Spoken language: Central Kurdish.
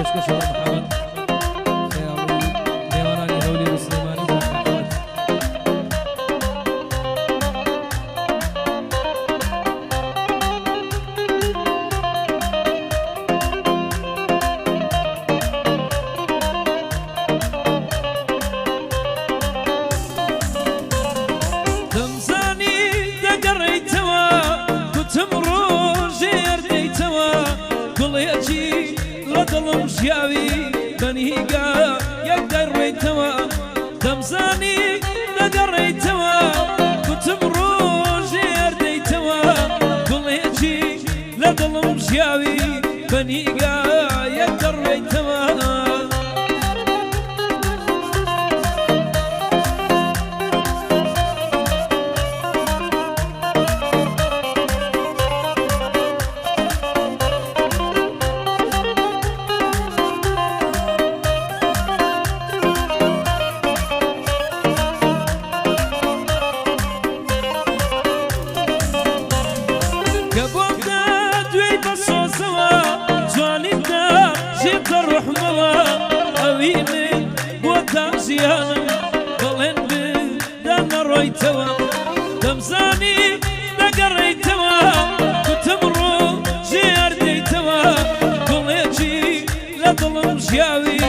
پێشکەش محەممەد خەیاڵی نێوانانی هەولی و سلێمانی بۆ محەممەد دەمزانی دەگەڕێیتەوە گوتم ڕۆژێ هەردەیتەوە گوڵێکی لە دڵم ژیاوی بەنیگا یەک دەڕێیتەوە دەمزانی دەگەڕێیتەوە گوتم ڕۆژێ هەردەیتەوە گوڵێکی لە دڵم ژیاوی بەنیگا یەک دەڕێیتەوە بەڵێن بدەنەڕۆیتەوە دەمزانی دەگەڕێیتەوە گوتم ڕۆژێ هەردەیتەوە گوڵێکی لە دڵم ژیاوی